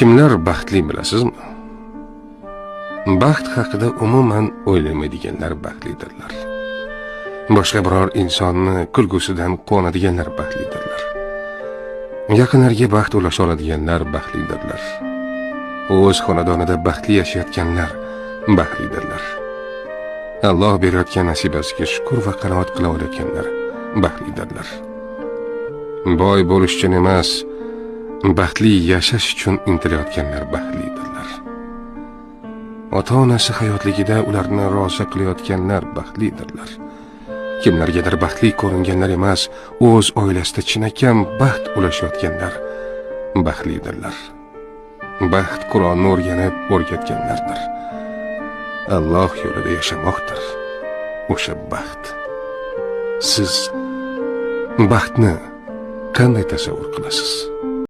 Kimlar baxtli bilasizmi? Baxt haqida umuman o'ylamaydiganlar baxtlidirlar. Boshqa biror insonni kulgusidan quvonadiganlar baxtlidirlar. Yaqinlarga baxt ulasha oladiganlar baxtlidirlar. O'z xonadonida baxtli yashayotganlar baxtlidirlar. Alloh berayotgan nasibasiga shukr va qanoat qila olayotganlar baxtlidirlar. Boy bo'lish uchun emas, baxtli yashash uchun intilayotganlar baxtlidirlar. Ota-onasi hayotligida ularni rozi qilayotganlar baxtlidirlar. Kimlargadir baxtli ko'ringanlar emas, o'z oilasida chinakam baxt ulashayotganlar baxtlidirlar. Baxt Qur'onni o'rgatganlardir. Alloh yo'lida yashamoqdir o'sha baxt. Siz baxtni qanday tasavvur qilasiz?